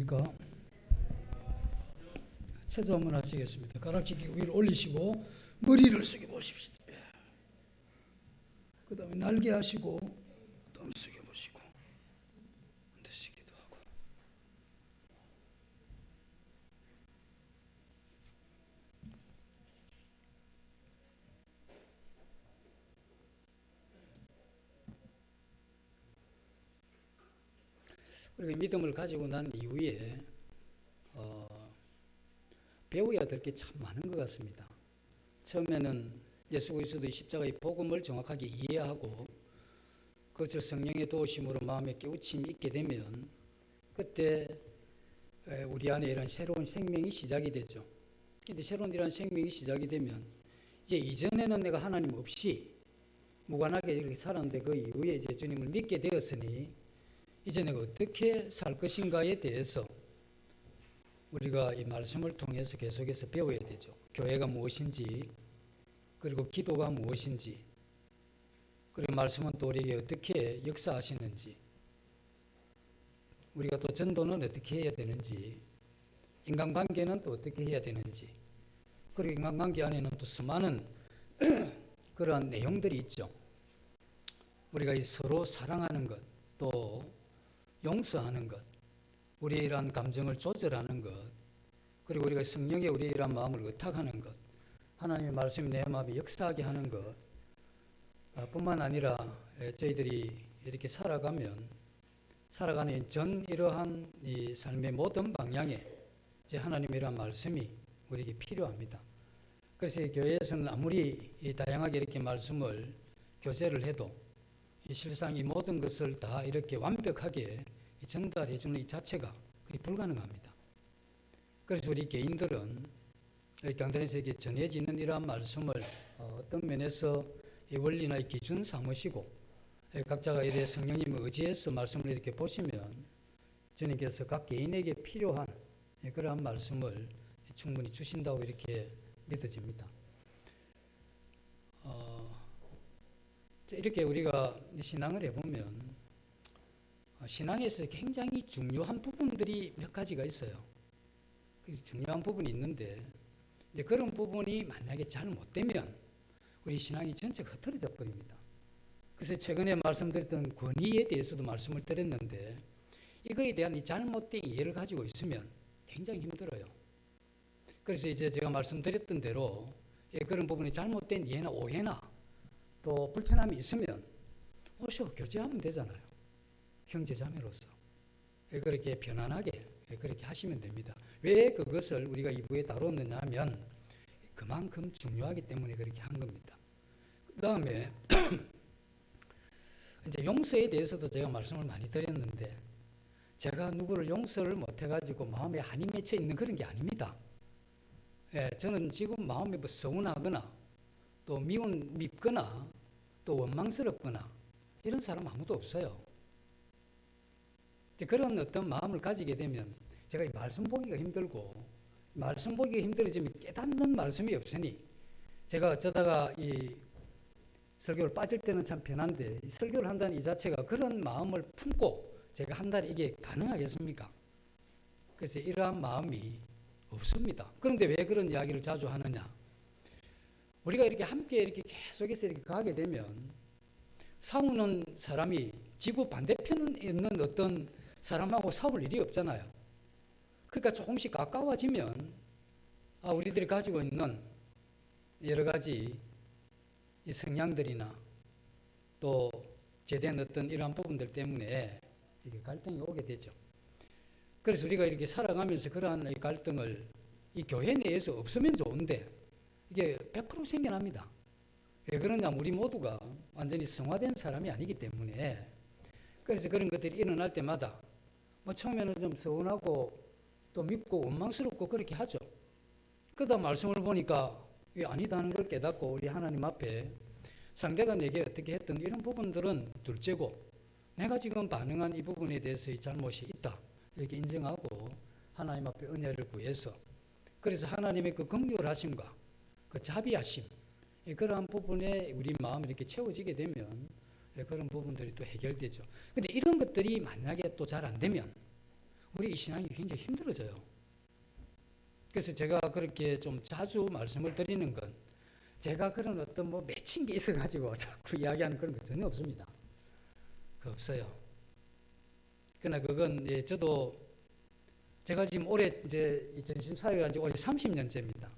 안녕하십니까. 체조 한번 하시겠습니다. 가락지기 위로 올리시고 머리를 숙여 보십시오. 그 다음에 날개 하시고 땀 숙여 보시고 드시기도 하고. 우리가 믿음을 가지고 난 이후에 배워야 될 게 참 많은 것 같습니다. 처음에는 예수 그리스도의 십자가의 복음을 정확하게 이해하고 그것을 성령의 도우심으로 마음에 깨우침이 있게 되면 그때 우리 안에 이런 새로운 생명이 시작이 되죠. 근데 새로운 이런 생명이 시작이 되면 이제 이전에는 내가 하나님 없이 무관하게 이렇게 살았는데 그 이후에 이제 주님을 믿게 되었으니 이제 내가 어떻게 살 것인가에 대해서 우리가 이 말씀을 통해서 계속해서 배워야 되죠. 교회가 무엇인지, 그리고 기도가 무엇인지, 그리고 말씀은 또 우리에게 어떻게 역사하시는지, 우리가 또 전도는 어떻게 해야 되는지, 인간관계는 또 어떻게 해야 되는지, 그리고 인간관계 안에는 또 수많은 그러한 내용들이 있죠. 우리가 이 서로 사랑하는 것, 또 용서하는 것, 우리의 이러한 감정을 조절하는 것, 그리고 우리가 성령에 우리의 이러한 마음을 의탁하는 것, 하나님의 말씀이 내 마음에 역사하게 하는 것 뿐만 아니라 저희들이 이렇게 살아가는 전 이러한 이 삶의 모든 방향에 이제 하나님의 이러한 말씀이 우리에게 필요합니다. 그래서 이 교회에서는 아무리 다양하게 이렇게 말씀을 교제를 해도 실상 이 모든 것을 다 이렇게 완벽하게 전달해 주는 이 자체가 거의 불가능합니다. 그래서 우리 개인들은 강단에서 이렇게 전해지는 이러한 말씀을 어떤 면에서 이 원리나 이 기준 삼으시고 각자가 이래 성령님을 의지해서 말씀을 이렇게 보시면 주님께서 각 개인에게 필요한 그러한 말씀을 충분히 주신다고 이렇게 믿어집니다. 이렇게 우리가 신앙을 해보면 신앙에서 굉장히 중요한 부분들이 몇 가지가 있어요. 그래서 중요한 부분이 있는데 이제 그런 부분이 만약에 잘 못되면 우리 신앙이 전체가 흐트러져 버립니다. 그래서 최근에 말씀드렸던 권위에 대해서도 말씀을 드렸는데 이거에 대한 이 잘못된 이해를 가지고 있으면 굉장히 힘들어요. 그래서 이제 제가 말씀드렸던 대로 그런 부분이 잘못된 이해나 오해나 또 불편함이 있으면 오셔 교제하면 되잖아요. 형제자매로서 그렇게 편안하게 그렇게 하시면 됩니다. 왜 그것을 우리가 2부에 다뤘느냐 하면 그만큼 중요하기 때문에 그렇게 한 겁니다. 그 다음에 이제 용서에 대해서도 제가 말씀을 많이 드렸는데 제가 누구를 용서를 못해가지고 마음에 한이 맺혀 있는 그런 게 아닙니다. 저는 지금 마음이 뭐 서운하거나 또 밉거나 또 원망스럽거나 이런 사람 아무도 없어요. 그런 어떤 마음을 가지게 되면 제가 이 말씀 보기가 힘들고 말씀 보기가 힘들어지면 깨닫는 말씀이 없으니 제가 어쩌다가 이 설교를 빠질 때는 참 편한데 이 설교를 한다는 이 자체가 그런 마음을 품고 제가 한다니 이게 가능하겠습니까? 그래서 이러한 마음이 없습니다. 그런데 왜 그런 이야기를 자주 하느냐? 우리가 이렇게 함께 이렇게 계속해서 이렇게 가게 되면 싸우는 사람이 지구 반대편에 있는 어떤 사람하고 싸울 일이 없잖아요. 그러니까 조금씩 가까워지면 우리들이 가지고 있는 여러 가지 이 성향들이나 또 제된 어떤 이러한 부분들 때문에 이게 갈등이 오게 되죠. 그래서 우리가 이렇게 살아가면서 그러한 이 갈등을 이 교회 내에서 없으면 좋은데 이게 100% 생겨납니다. 왜 그러냐면 우리 모두가 완전히 성화된 사람이 아니기 때문에 그래서 그런 것들이 일어날 때마다 처음에는 좀 서운하고 또 밉고 원망스럽고 그렇게 하죠. 그러다 말씀을 보니까 이게 아니다 하는 걸 깨닫고 우리 하나님 앞에 상대가 내게 어떻게 했던 이런 부분들은 둘째고 내가 지금 반응한 이 부분에 대해서의 잘못이 있다 이렇게 인정하고 하나님 앞에 은혜를 구해서 그래서 하나님의 그 긍휼하심과 그 자비하심 그러한 부분에 우리 마음이 이렇게 채워지게 되면 그런 부분들이 또 해결되죠. 근데 이런 것들이 만약에 또 잘 안 되면 우리 이 신앙이 굉장히 힘들어져요. 그래서 제가 그렇게 좀 자주 말씀을 드리는 건 제가 그런 어떤 뭐 맺힌 게 있어가지고 자꾸 이야기하는 그런 거 전혀 없습니다. 없어요. 그러나 그건 저도 제가 지금 올해 이제 2014년까지 지 올해 30년째입니다.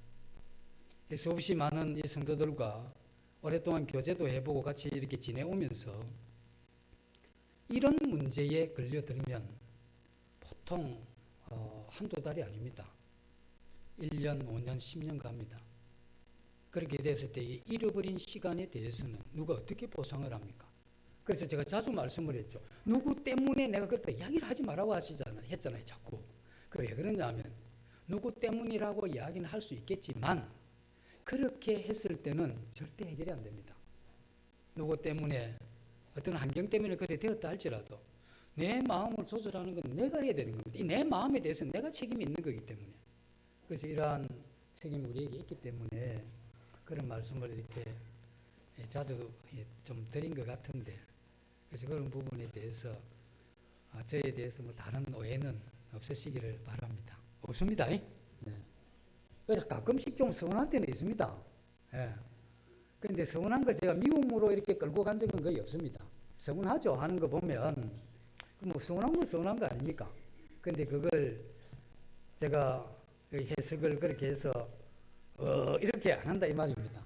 수없이 많은 이 성도들과 오랫동안 교제도 해보고 같이 이렇게 지내오면서 이런 문제에 걸려들면 보통 한두 달이 아닙니다. 1년, 5년, 10년 갑니다. 그렇게 됐을 때 이 잃어버린 시간에 대해서는 누가 어떻게 보상을 합니까? 그래서 제가 자주 말씀을 했죠. 누구 때문에 내가 그때 이야기를 하지 말라고 했잖아요. 자꾸. 왜 그러냐면 누구 때문이라고 이야기는 할 수 있겠지만 그렇게 했을 때는 절대 해결이 안 됩니다. 누구 때문에 어떤 환경 때문에 그래 되었다 할지라도 내 마음을 조절하는 건 내가 해야 되는 겁니다. 내 마음에 대해서 내가 책임이 있는 거기 때문에. 그래서 이러한 책임이 우리에게 있기 때문에 그런 말씀을 이렇게 자주 좀 드린 것 같은데, 그래서 그런 부분에 대해서 저에 대해서 뭐 다른 오해는 없으시기를 바랍니다. 없습니다. 네. 그래서 가끔씩 좀 서운할 때는 있습니다. 그런데 서운한 걸 제가 미움으로 이렇게 끌고 간 적은 거의 없습니다. 서운하죠 하는 거 보면 뭐 서운한 건 서운한 거 아닙니까? 그런데 그걸 제가 해석을 그렇게 해서 이렇게 안 한다 이 말입니다.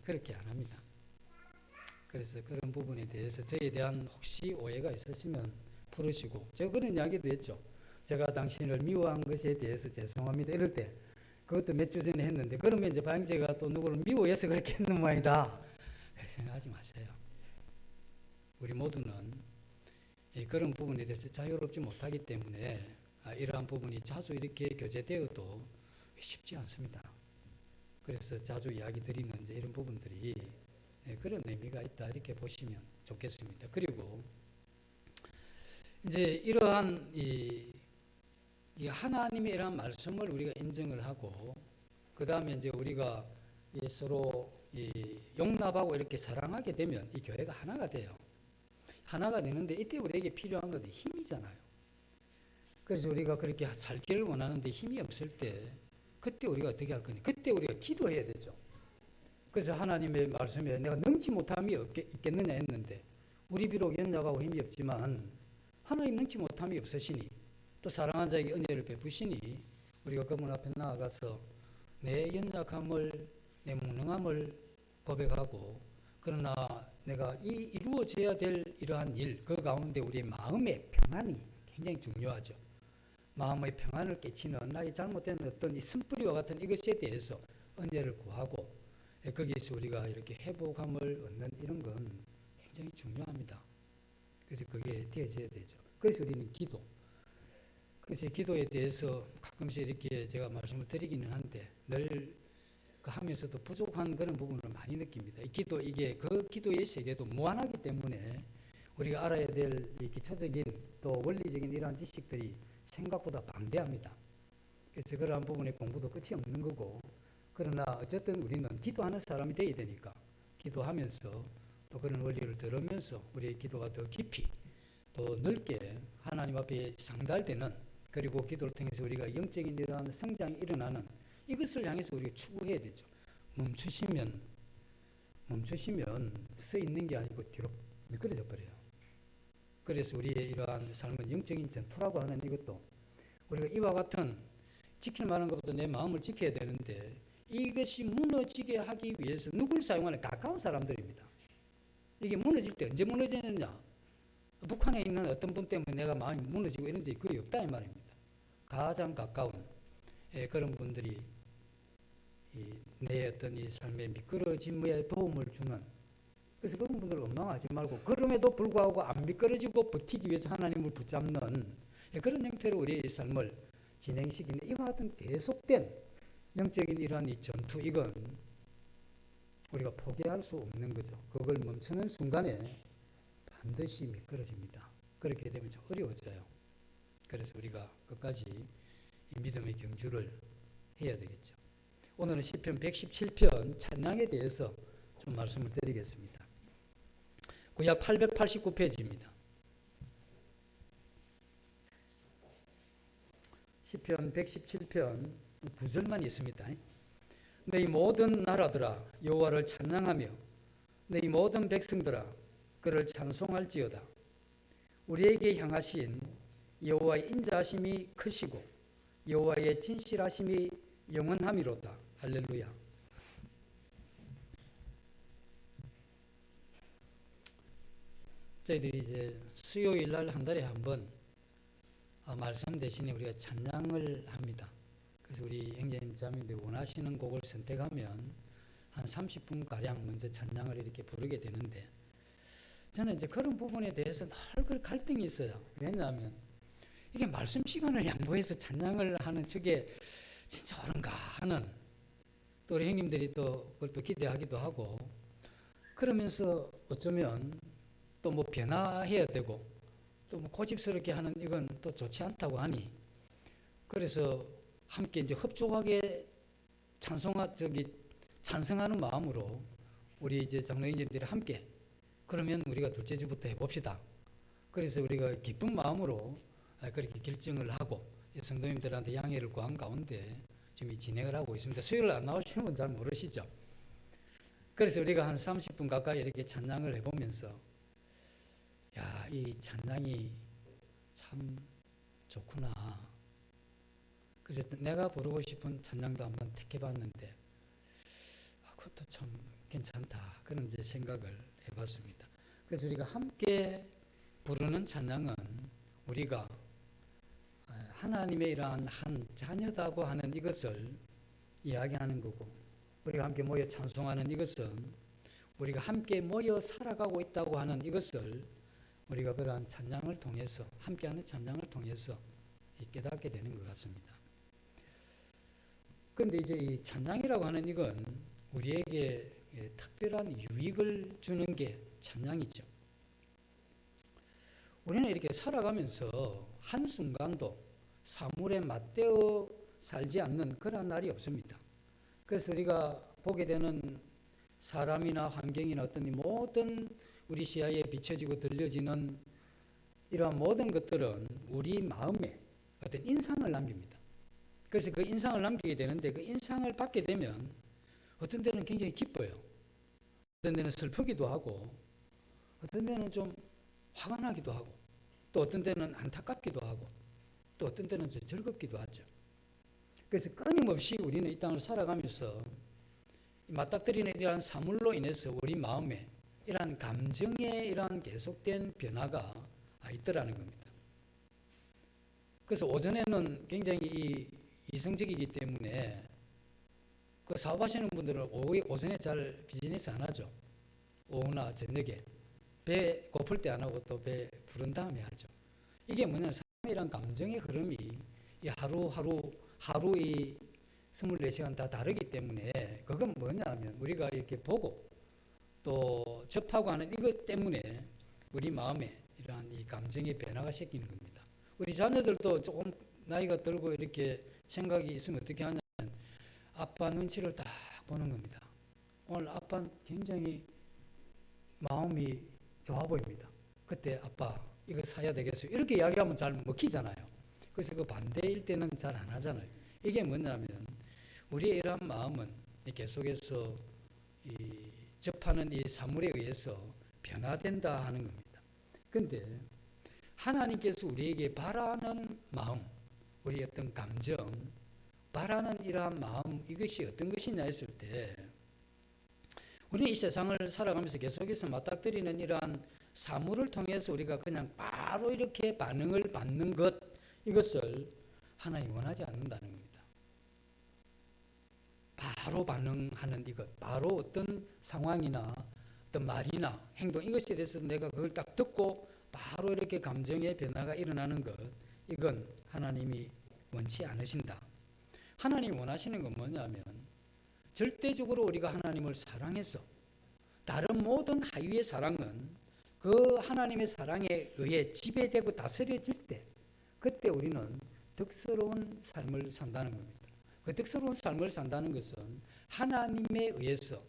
그렇게 안 합니다. 그래서 그런 부분에 대해서 저에 대한 혹시 오해가 있으시면 풀으시고, 제가 그런 이야기도 했죠. 제가 당신을 미워한 것에 대해서 죄송합니다 이럴 때 그것도 몇 주 전에 했는데, 그러면 이제 방제가 또 누구를 미워해서 그렇게 했는 모양이다 생각하지 마세요. 우리 모두는 그런 부분에 대해서 자유롭지 못하기 때문에 이러한 부분이 자주 이렇게 교제되어도 쉽지 않습니다. 그래서 자주 이야기 드리는 이제 이런 부분들이 그런 의미가 있다 이렇게 보시면 좋겠습니다. 그리고 이제 이러한 이 하나님의 이러한 말씀을 우리가 인정을 하고, 그 다음에 이제 우리가 서로 용납하고 이렇게 사랑하게 되면 이 교회가 하나가 돼요. 하나가 되는데 이때 우리에게 필요한 것은 힘이잖아요. 그래서 우리가 그렇게 살기를 원하는데 힘이 없을 때 그때 우리가 어떻게 할 거냐? 그때 우리가 기도해야 되죠. 그래서 하나님의 말씀에 내가 능치 못함이 있겠느냐 했는데, 우리 비록 연약하고 힘이 없지만 하나님 능치 못함이 없으시니 또 사랑한 자에게 은혜를 베푸시니 우리가 그분 앞에 나아가서 내 연약함을, 내 무능함을 고백하고, 그러나 내가 이 이루어져야 될 이러한 일, 그 가운데 우리의 마음의 평안이 굉장히 중요하죠. 마음의 평안을 깨치는 나의 잘못된 어떤 이 쓴뿌리와 같은 이것에 대해서 은혜를 구하고, 거기에서 우리가 이렇게 회복함을 얻는 이런 건 굉장히 중요합니다. 그래서 그게 되어져야 되죠. 그래서 우리는 기도. 그래서 기도에 대해서 가끔씩 이렇게 제가 말씀을 드리기는 한데 늘 하면서도 부족한 그런 부분을 많이 느낍니다. 이게 그 기도의 세계도 무한하기 때문에 우리가 알아야 될 이 기초적인 또 원리적인 이러한 지식들이 생각보다 방대합니다. 그래서 그러한 부분의 공부도 끝이 없는 거고, 그러나 어쨌든 우리는 기도하는 사람이 되어야 되니까 기도하면서 또 그런 원리를 들으면서 우리의 기도가 더 깊이 또 넓게 하나님 앞에 상달되는, 그리고 기도를 통해서 우리가 영적인 이러한 성장이 일어나는 이것을 향해서 우리가 추구해야 되죠. 멈추시면 서 있는 게 아니고 뒤로 미끄러져 버려요. 그래서 우리의 이러한 삶은 영적인 전투라고 하는 이것도 우리가 이와 같은 지킬 만한 것보다 내 마음을 지켜야 되는데, 이것이 무너지게 하기 위해서 누굴 사용하는? 가까운 사람들입니다. 이게 무너질 때 언제 무너지느냐? 북한에 있는 어떤 분 때문에 내가 마음이 무너지고 이런 적이 거의 없다 이 말입니다. 가장 가까운 그런 분들이 내 어떤 이 삶의 미끄러짐에 도움을 주는, 그래서 그런 분들을 원망하지 말고 그럼에도 불구하고 안 미끄러지고 버티기 위해서 하나님을 붙잡는 그런 형태로 우리의 삶을 진행시키는 이와 같은 계속된 영적인 이러한 이 전투, 이건 우리가 포기할 수 없는 거죠. 그걸 멈추는 순간에 반드시 미끄러집니다. 그렇게 되면 좀 어려워져요. 그래서 우리가 끝까지 이 믿음의 경주를 해야 되겠죠. 오늘은 시편 117편 찬양에 대해서 좀 말씀을 드리겠습니다. 구약 889페이지입니다. 시편 117편 2절만 있습니다. 너희 모든 나라들아 여호와를 찬양하며 너희 모든 백성들아 그를 찬송할지어다. 우리에게 향하신 여호와의 인자하심이 크시고 여호와의 진실하심이 영원함이로다. 할렐루야. 저희들이 이제 수요일 날 한 달에 한 번 말씀 대신에 우리가 찬양을 합니다. 그래서 우리 형제님 자매님들 원하시는 곡을 선택하면 한 30분 가량 먼저 찬양을 이렇게 부르게 되는데, 저는 이제 그런 부분에 대해서 늘 갈등이 있어요. 왜냐하면 이게 말씀 시간을 양보해서 찬양을 하는 저게 진짜 옳은가 하는, 또 우리 형님들이 또 그걸 또 기대하기도 하고, 그러면서 어쩌면 또 뭐 변화해야 되고 또 뭐 고집스럽게 하는 이건 또 좋지 않다고 하니, 그래서 함께 이제 흡족하게 찬성하는 마음으로 우리 이제 장로님들이 함께, 그러면 우리가 둘째 주부터 해봅시다. 그래서 우리가 기쁜 마음으로 그렇게 결정을 하고 성도님들한테 양해를 구한 가운데 지금 진행을 하고 있습니다. 수요일 안 나오시는 분 잘 모르시죠? 그래서 우리가 한 30분 가까이 이렇게 찬양을 해보면서, 야, 이 찬양이 참 좋구나. 그래서 내가 부르고 싶은 찬양도 한번 택해봤는데, 그것도 참 괜찮다. 그런 이제 생각을 해봤습니다. 그래서 우리가 함께 부르는 찬양은 우리가 하나님의 이러한 한 자녀다고 하는 이것을 이야기하는 거고, 우리가 함께 모여 찬송하는 이것은 우리가 함께 모여 살아가고 있다고 하는 이것을 우리가 그러한 찬양을 통해서, 함께하는 찬양을 통해서 깨닫게 되는 것 같습니다. 그런데 이제 이 찬양이라고 하는 이건 우리에게 특별한 유익을 주는 게 찬양이죠. 우리는 이렇게 살아가면서 한순간도 사물에 맞대어 살지 않는 그런 날이 없습니다. 그래서 우리가 보게 되는 사람이나 환경이나 어떤 모든 우리 시야에 비춰지고 들려지는 이러한 모든 것들은 우리 마음에 어떤 인상을 남깁니다. 그래서 그 인상을 남기게 되는데, 그 인상을 받게 되면 어떤 때는 굉장히 기뻐요. 어떤 때는 슬프기도 하고, 어떤 때는 좀 화가 나기도 하고, 또 어떤 때는 안타깝기도 하고, 또 어떤 때는 좀 즐겁기도 하죠. 그래서 끊임없이 우리는 이 땅을 살아가면서 맞닥뜨리는 이러한 사물로 인해서 우리 마음에 이러한 감정의 이러한 계속된 변화가 있더라는 겁니다. 그래서 오전에는 굉장히 이성적이기 때문에 그 사업하시는 분들은 오전에 잘 비즈니스 안 하죠. 오후나 저녁에 배 고플 때 안 하고 또 배 부른 다음에 하죠. 이게 뭐냐면 사람이란 감정의 흐름이 이 하루 이 24시간 다 다르기 때문에, 그건 뭐냐면 우리가 이렇게 보고 또 접하고 하는 이것 때문에 우리 마음에 이러한 이 감정의 변화가 생기는 겁니다. 우리 자녀들도 조금 나이가 들고 이렇게 생각이 있으면 어떻게 하냐면 아빠 눈치를 딱 보는 겁니다. 오늘 아빠는 굉장히 마음이 좋아 보입니다. 그때 아빠 이거 사야 되겠어요. 이렇게 이야기하면 잘 먹히잖아요. 그래서 그 반대일 때는 잘 안 하잖아요. 이게 뭐냐면 우리의 이러한 마음은 계속해서 접하는 이 사물에 의해서 변화된다 하는 겁니다. 그런데 하나님께서 우리에게 바라는 마음, 우리 어떤 감정, 바라는 이러한 마음, 이것이 어떤 것이냐 했을 때, 우리는 이 세상을 살아가면서 계속해서 맞닥뜨리는 이러한 사물을 통해서 우리가 그냥 바로 이렇게 반응을 받는 것, 이것을 하나님이 원하지 않는다는 겁니다. 바로 반응하는 이것, 바로 어떤 상황이나 어떤 말이나 행동, 이것에 대해서 내가 그걸 딱 듣고 바로 이렇게 감정의 변화가 일어나는 것, 이건 하나님이 원치 않으신다. 하나님이 원하시는 건 뭐냐면 절대적으로 우리가 하나님을 사랑해서 다른 모든 하위의 사랑은 그 하나님의 사랑에 의해 지배되고 다스려질 때, 그때 우리는 덕스러운 삶을 산다는 겁니다. 그 덕스러운 삶을 산다는 것은 하나님에 의해서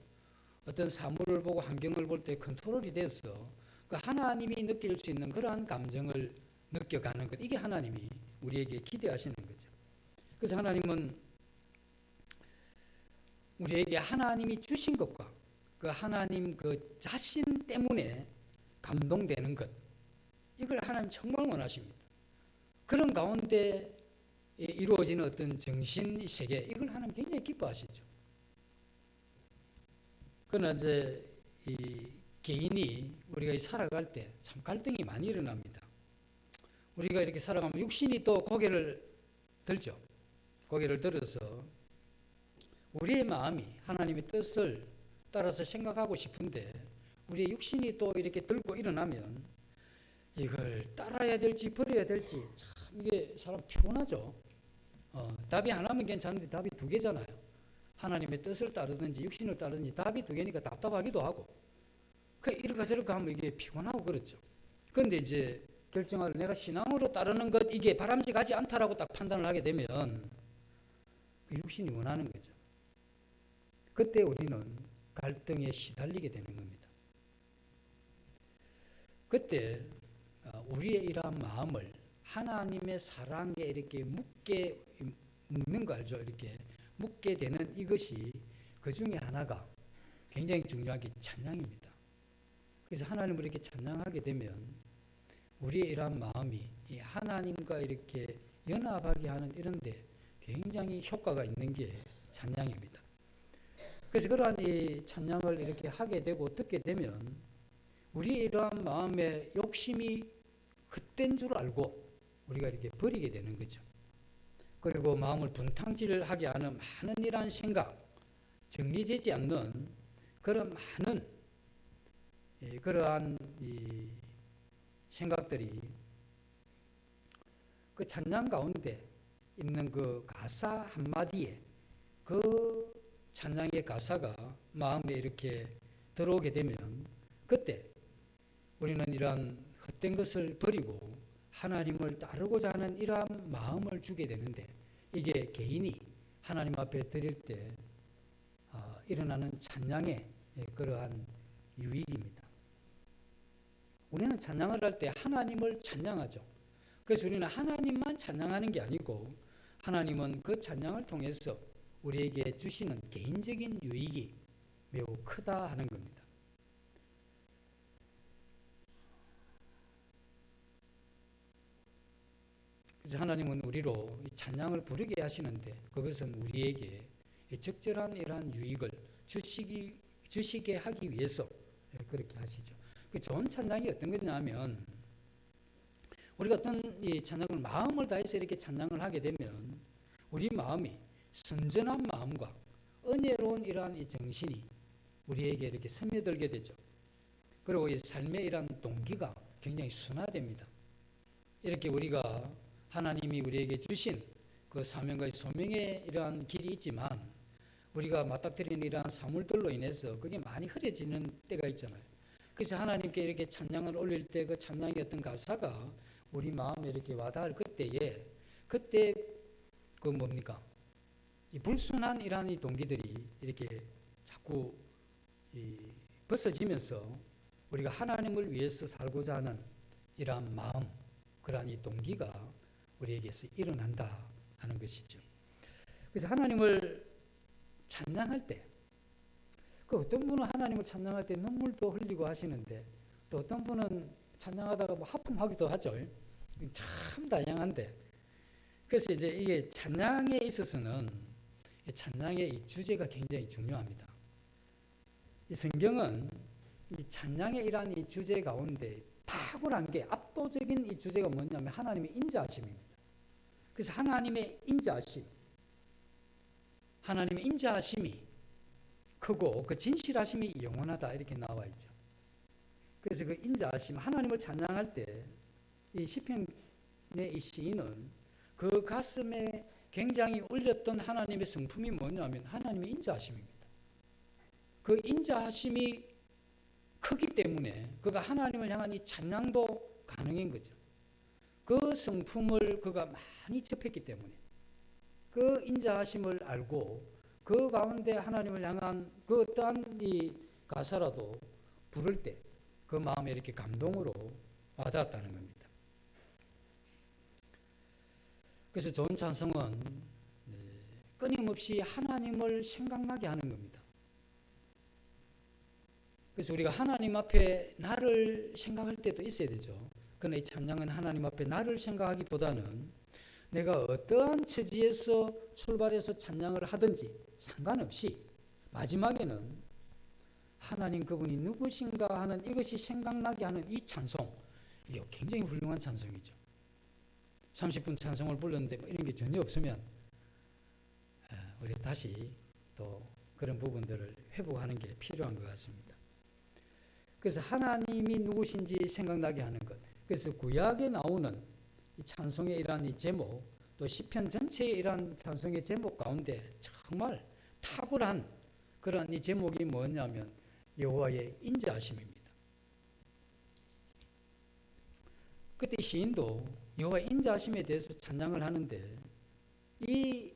어떤 사물을 보고 환경을 볼 때 컨트롤이 돼서 그 하나님이 느낄 수 있는 그러한 감정을 느껴가는 것, 이게 하나님이 우리에게 기대하시는 거죠. 그래서 하나님은 우리에게 하나님이 주신 것과 그 하나님 그 자신 때문에 감동되는 것, 이걸 하나님 정말 원하십니다. 그런 가운데 이루어지는 어떤 정신 세계, 이걸 하나님 굉장히 기뻐하시죠. 그러나 이제 이 개인이 우리가 살아갈 때 참 갈등이 많이 일어납니다. 우리가 이렇게 살아가면 육신이 또 고개를 들죠. 고개를 들어서 우리의 마음이 하나님의 뜻을 따라서 생각하고 싶은데 우리의 육신이 또 이렇게 들고 일어나면 이걸 따라야 될지 버려야 될지 참 이게 사람 피곤하죠. 답이 하나면 괜찮은데 답이 두 개잖아요. 하나님의 뜻을 따르든지 육신을 따르든지 답이 두 개니까 답답하기도 하고 이럴까 저럴까 하면 이게 피곤하고 그렇죠. 그런데 이제 결정을 내가 신앙으로 따르는 것 이게 바람직하지 않다라고 딱 판단을 하게 되면 그 육신이 원하는 거죠. 그때 우리는 갈등에 시달리게 되는 겁니다. 그때 우리의 이러한 마음을 하나님의 사랑에 이렇게 묶는 거 알죠? 이렇게 묶게 되는 이것이 그 중에 하나가 굉장히 중요한 게 찬양입니다. 그래서 하나님을 이렇게 찬양하게 되면 우리의 이러한 마음이 이 하나님과 이렇게 연합하게 하는 이런데 굉장히 효과가 있는 게 찬양입니다. 그래서 그러한 이 찬양을 이렇게 하게 되고 듣게 되면 우리의 이러한 마음의 욕심이 헛된 줄 알고 우리가 이렇게 버리게 되는 거죠. 그리고 마음을 분탕질하게 하는 많은 이러한 생각, 정리되지 않는 그런 많은 그러한 이 생각들이 그 찬양 가운데 있는 그 가사 한마디에 그 찬양의 가사가 마음에 이렇게 들어오게 되면 그때 우리는 이러한 헛된 것을 버리고 하나님을 따르고자 하는 이러한 마음을 주게 되는데 이게 개인이 하나님 앞에 드릴 때 일어나는 찬양의 그러한 유익입니다. 우리는 찬양을 할 때 하나님을 찬양하죠. 그래서 우리는 하나님만 찬양하는 게 아니고 하나님은 그 찬양을 통해서 우리에게 주시는 개인적인 유익이 매우 크다 하는 겁니다. 그래서 하나님은 우리로 이 찬양을 부르게 하시는데 그것은 우리에게 적절한 이러한 유익을 주시게 하기 위해서 그렇게 하시죠. 그 좋은 찬양이 어떤 거냐면 우리가 어떤 이 찬양을 마음을 다해서 이렇게 찬양을 하게 되면 우리 마음이 순전한 마음과 은혜로운 이러한 이 정신이 우리에게 이렇게 스며들게 되죠. 그리고 이 삶의 이러한 동기가 굉장히 순화됩니다. 이렇게 우리가 하나님이 우리에게 주신 그 사명과 소명의 이러한 길이 있지만 우리가 맞닥뜨리는 이러한 사물들로 인해서 그게 많이 흐려지는 때가 있잖아요. 그래서 하나님께 이렇게 찬양을 올릴 때 그 찬양의 어떤 가사가 우리 마음에 이렇게 와닿을 그때 그 뭡니까? 이 불순한 이러한 이 동기들이 이렇게 자꾸 벗어지면서 우리가 하나님을 위해서 살고자 하는 이러한 마음, 그러한 이 동기가 우리에게서 일어난다 하는 것이죠. 그래서 하나님을 찬양할 때, 그 어떤 분은 하나님을 찬양할 때 눈물도 흘리고 하시는데 또 어떤 분은 찬양하다가 뭐 하품하기도 하죠. 참 다양한데, 그래서 이제 이게 찬양에 있어서는 찬양의 이 주제가 굉장히 중요합니다. 이 성경은 이 찬양의 이러한 이 주제 가운데 탁월한 게 압도적인 이 주제가 뭐냐면 하나님의 인자하심입니다. 그래서 하나님의 인자하심, 하나님의 인자하심이 크고 그 진실하심이 영원하다 이렇게 나와 있죠. 그래서 그 인자하심, 하나님을 찬양할 때 이 시편의 이 시인은 그 가슴에 굉장히 울렸던 하나님의 성품이 뭐냐면 하나님의 인자하심입니다. 그 인자하심이 크기 때문에 그가 하나님을 향한 이 찬양도 가능한 거죠. 그 성품을 그가 많이 접했기 때문에 그 인자하심을 알고 그 가운데 하나님을 향한 그 어떠한 이 가사라도 부를 때 그 마음에 이렇게 감동으로 와닿았다는 겁니다. 그래서 좋은 찬송은 끊임없이 하나님을 생각나게 하는 겁니다. 그래서 우리가 하나님 앞에 나를 생각할 때도 있어야 되죠. 그러나 이 찬양은 하나님 앞에 나를 생각하기보다는 내가 어떠한 처지에서 출발해서 찬양을 하든지 상관없이 마지막에는 하나님 그분이 누구신가 하는 이것이 생각나게 하는 이 찬송, 이게 굉장히 훌륭한 찬송이죠. 30분 찬송을 불렀는데 뭐 이런 게 전혀 없으면 우리 다시 또 그런 부분들을 회복하는 게 필요한 것 같습니다. 그래서 하나님이 누구신지 생각나게 하는 것. 그래서 구약에 나오는 이 찬송의 이러한 이 제목, 또 시편 전체의 이러한 찬송의 제목 가운데 정말 탁월한 그런 이 제목이 뭐냐면 여호와의 인자하심입니다. 그때 시인도 여호와의 인자하심에 대해서 찬양을 하는데 이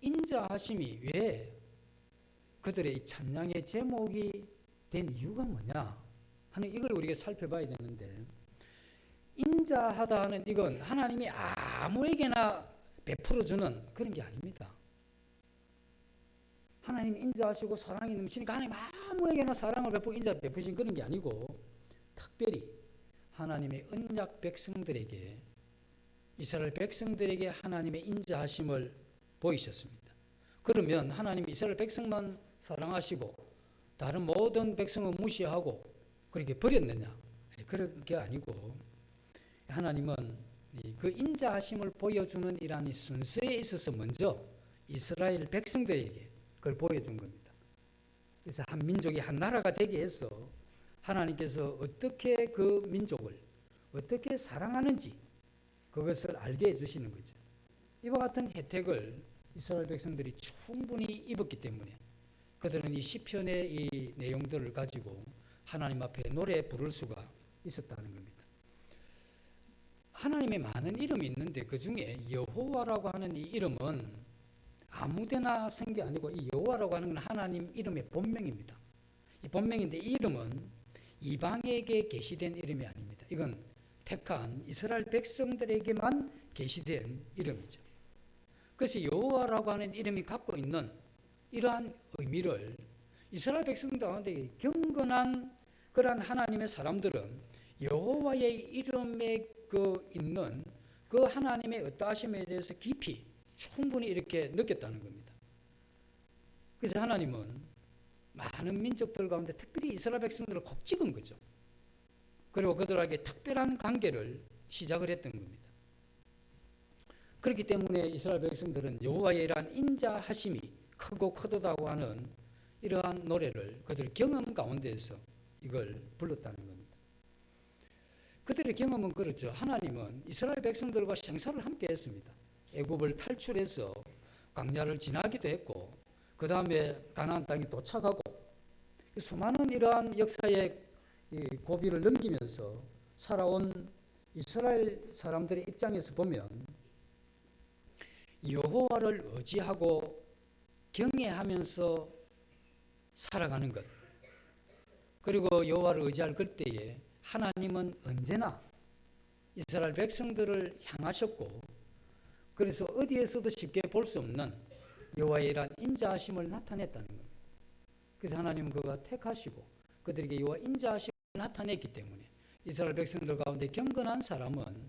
인자하심이 왜 그들의 이 찬양의 제목이 된 이유가 뭐냐 하는 이걸 우리가 살펴봐야 되는데, 인자하다 하는 이건 하나님이 아무에게나 베풀어주는 그런 게 아닙니다. 하나님 인자하시고 사랑이 넘치니까 하나님 아무에게나 사랑을 베푸고 인자 베푸신 그런 게 아니고, 특별히 하나님의 언약 백성들에게, 이스라엘 백성들에게 하나님의 인자하심을 보이셨습니다. 그러면 하나님 이스라엘 백성만 사랑하시고 다른 모든 백성은 무시하고 그렇게 버렸느냐? 그런 게 아니고, 하나님은 그 인자하심을 보여주는 이러한 순서에 있어서 먼저 이스라엘 백성들에게 그걸 보여준 겁니다. 그래서 한 민족이 한 나라가 되게 해서 하나님께서 어떻게 그 민족을 어떻게 사랑하는지 그것을 알게 해주시는 거죠. 이와 같은 혜택을 이스라엘 백성들이 충분히 입었기 때문에 그들은 이 시편의 이 내용들을 가지고 하나님 앞에 노래 부를 수가 있었다는 겁니다. 하나님의 많은 이름이 있는데 그 중에 여호와라고 하는 이 이름은 아무데나 쓴 게 아니고, 이 여호와라고 하는 건 하나님 이름의 본명입니다. 이 본명인데 이 이름은 이방에게 계시된 이름이 아닙니다. 이건 택한 이스라엘 백성들에게만 계시된 이름이죠. 그래서 여호와라고 하는 이름이 갖고 있는 이러한 의미를 이스라엘 백성들 가운데 경건한 그러한 하나님의 사람들은 여호와의 이름에 있는 그 하나님의 어떠하심에 대해서 깊이 충분히 이렇게 느꼈다는 겁니다. 그래서 하나님은 많은 민족들 가운데 특별히 이스라엘 백성들을 콕 찍은 거죠. 그리고 그들에게 특별한 관계를 시작을 했던 겁니다. 그렇기 때문에 이스라엘 백성들은 여호와의 이러한 인자하심이 크고 크도다고 하는 이러한 노래를 그들 경험 가운데에서 이걸 불렀다는 겁니다. 그들의 경험은 그렇죠. 하나님은 이스라엘 백성들과 생사를 함께 했습니다. 애굽을 탈출해서 광야를 지나기도 했고, 그 다음에 가나안 땅에 도착하고, 수많은 이러한 역사의 고비를 넘기면서 살아온 이스라엘 사람들의 입장에서 보면 여호와를 의지하고 경외하면서 살아가는 것, 그리고 여호와를 의지할 그때에 하나님은 언제나 이스라엘 백성들을 향하셨고, 그래서 어디에서도 쉽게 볼 수 없는 여호와의 이러한 인자하심을 나타냈다는 겁니다. 그래서 하나님은 그가 택하시고 그들에게 여호와 인자하심을 나타냈기 때문에 이스라엘 백성들 가운데 경건한 사람은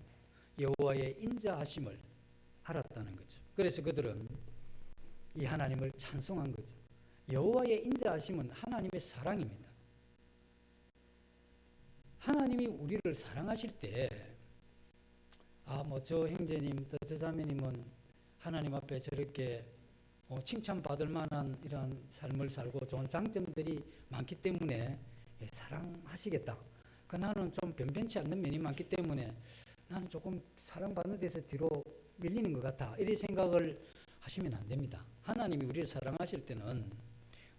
여호와의 인자하심을 알았다는 거죠. 그래서 그들은 이 하나님을 찬송한 거죠. 여호와의 인자하심은 하나님의 사랑입니다. 하나님이 우리를 사랑하실 때, 저 형제님, 저 자매님은 하나님 앞에 저렇게 칭찬받을 만한 이런 삶을 살고 좋은 장점들이 많기 때문에 사랑하시겠다. 나는 좀 변변치 않는 면이 많기 때문에 나는 조금 사랑받는 데서 뒤로 밀리는 것 같아. 이런 생각을 하시면 안 됩니다. 하나님이 우리를 사랑하실 때는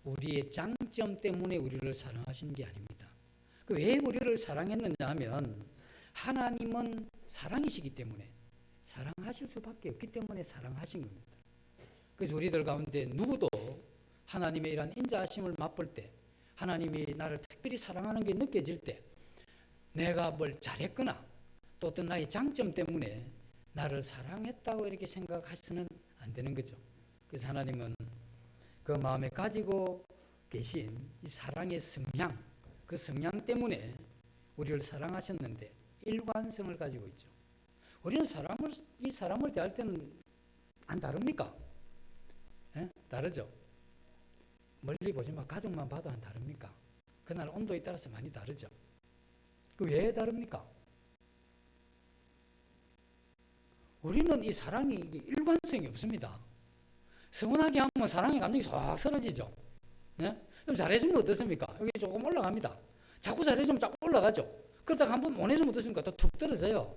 우리의 장점 때문에 우리를 사랑하신 게 아닙니다. 왜 우리를 사랑했느냐 하면 하나님은 사랑이시기 때문에, 사랑하실 수밖에 없기 때문에 사랑하신 겁니다. 그래서 우리들 가운데 누구도 하나님의 이러한 인자하심을 맛볼 때, 하나님이 나를 특별히 사랑하는 게 느껴질 때, 내가 뭘 잘했거나 또 어떤 나의 장점 때문에 나를 사랑했다고 이렇게 생각하시는 안 되는 거죠. 그래서 하나님은 그 마음에 가지고 계신 이 사랑의 성향, 그 성향 때문에 우리를 사랑하셨는데 일관성을 가지고 있죠. 우리는 이 사람을 대할 때는 안 다릅니까? 예? 다르죠. 멀리 보지만 가족만 봐도 안 다릅니까? 그날 온도에 따라서 많이 다르죠. 그 왜 다릅니까? 우리는 이 사랑이 일관성이 없습니다. 서운하게 하면 사랑의 감정이 싹 사라지죠. 네? 좀 잘해주면 어떻습니까? 여기 조금 올라갑니다. 자꾸 잘해주면 자꾸 올라가죠. 그러다가 한번 못 해주면 어떻습니까? 또 툭 떨어져요.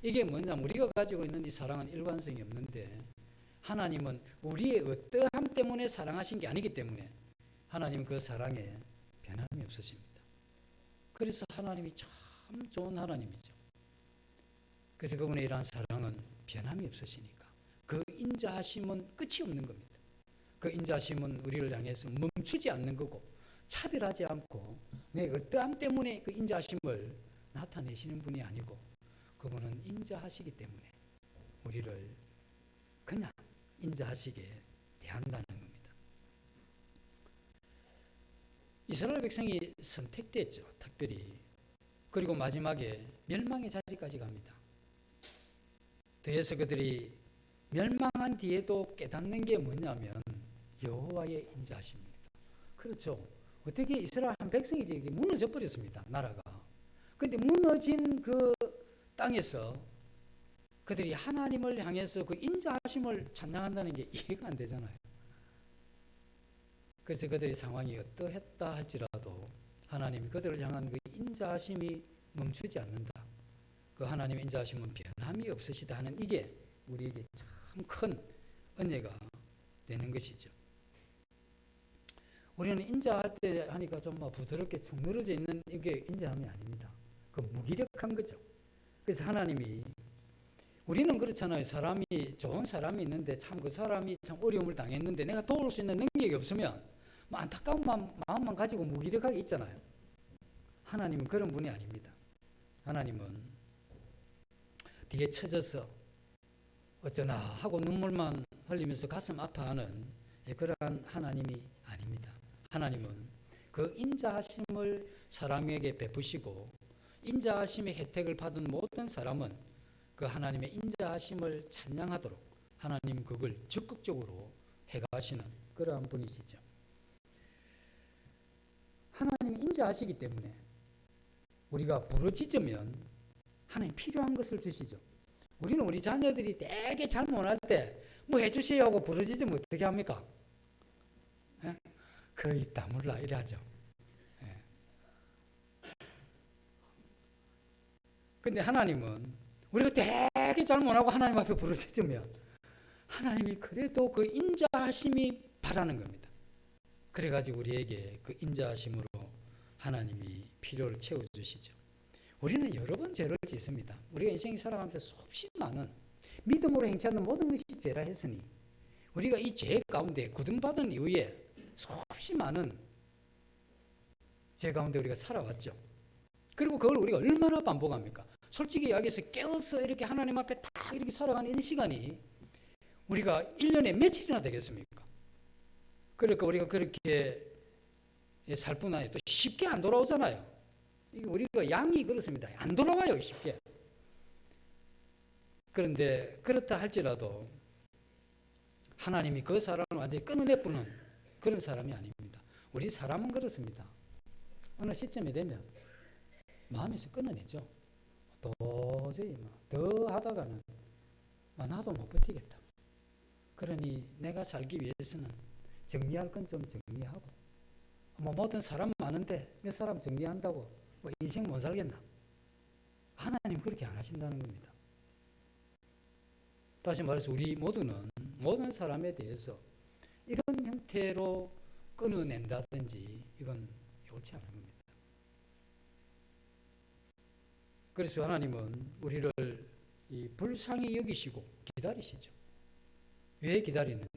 이게 뭐냐면 우리가 가지고 있는 이 사랑은 일관성이 없는데 하나님은 우리의 어떠함 때문에 사랑하신 게 아니기 때문에 하나님은 그 사랑에 변함이 없으십니다. 그래서 하나님이 참 좋은 하나님이죠. 그래서 그분의 이러한 사랑은 변함이 없으시니까 그 인자하심은 끝이 없는 겁니다. 그 인자하심은 우리를 향해서 멈추지 않는 거고 차별하지 않고 내 어떠함 때문에 그 인자하심을 나타내시는 분이 아니고 그분은 인자하시기 때문에 우리를 그냥 인자하시게 대한다는 겁니다. 이스라엘 백성이 선택됐죠. 특별히. 그리고 마지막에 멸망의 자리까지 갑니다. 뒤에서 그들이 멸망한 뒤에도 깨닫는 게 뭐냐면 여호와의 인자하심입니다. 그렇죠. 어떻게 이스라엘 한 백성이 이제 무너져 버렸습니다. 나라가. 그런데 무너진 그 땅에서 그들이 하나님을 향해서 그 인자하심을 찬양한다는 게 이해가 안 되잖아요. 그래서 그들의 상황이 어떠했다 할지라도 하나님이 그들을 향한 그 인자하심이 멈추지 않는다. 그 하나님의 인자하심은 변함이 없으시다 하는 이게 우리에게 참 큰 은혜가 되는 것이죠. 우리는 인자할 때 하니까 좀 부드럽게 축 늘어져 있는 이게 인자함이 아닙니다. 그 무기력한 거죠. 그래서 하나님이 우리는 그렇잖아요. 사람이 좋은 사람이 있는데 참 그 사람이 참 어려움을 당했는데 내가 도울 수 있는 능력이 없으면 뭐 안타까운 마음만 가지고 무기력하게 있잖아요. 하나님은 그런 분이 아닙니다. 하나님은 뒤에 쳐져서 어쩌나 하고 눈물만 흘리면서 가슴 아파하는 그러한 하나님이 아닙니다. 하나님은 그 인자하심을 사람에게 베푸시고 인자하심의 혜택을 받은 모든 사람은 그 하나님의 인자하심을 찬양하도록 하나님 그걸 적극적으로 해가시는 그러한 분이시죠. 하나님이 인자하시기 때문에 우리가 부르짖으면 하나님 필요한 것을 주시죠. 우리는 우리 자녀들이 되게 잘못할 때 뭐 해주세요 하고 부르짖으면 어떻게 합니까? 예? 거의 다물라 이래하죠. 예. 근데 하나님은 우리가 되게 잘못하고 하나님 앞에 부르짖으면 하나님이 그래도 그 인자하심이 바라는 겁니다. 그래가지고 우리에게 그 인자하심으로 하나님이 필요를 채워주시죠. 우리는 여러 번 죄를 짓습니다. 우리가 인생 살아가면서 수없이 많은 믿음으로 행치하는 모든 것이 죄라 했으니 우리가 이 죄 가운데 구원받은 이후에 수없이 많은 죄 가운데 우리가 살아왔죠. 그리고 그걸 우리가 얼마나 반복합니까? 솔직히 이야기해서 깨어서 이렇게 하나님 앞에 다 이렇게 살아가는 이 시간이 우리가 1년에 며칠이나 되겠습니까? 그러니까 우리가 그렇게 살 뿐 아니라 또 쉽게 안 돌아오잖아요. 우리가 양이 그렇습니다. 안 돌아와요, 쉽게. 그런데 그렇다 할지라도 하나님이 그 사람을 완전히 끊어내버리는 그런 사람이 아닙니다. 우리 사람은 그렇습니다. 어느 시점에 되면 마음에서 끊어내죠. 도저히 더 하다가는 나도 못 버티겠다. 그러니 내가 살기 위해서는 정리할 건 좀 정리하고 모든 사람 많은데 몇 사람 정리한다고 인생 못 살겠나? 하나님 그렇게 안 하신다는 겁니다. 다시 말해서 우리 모두는 모든 사람에 대해서 이런 형태로 끊어낸다든지 이건 옳지 않은 겁니다. 그래서 하나님은 우리를 불쌍히 여기시고 기다리시죠. 왜 기다리느냐?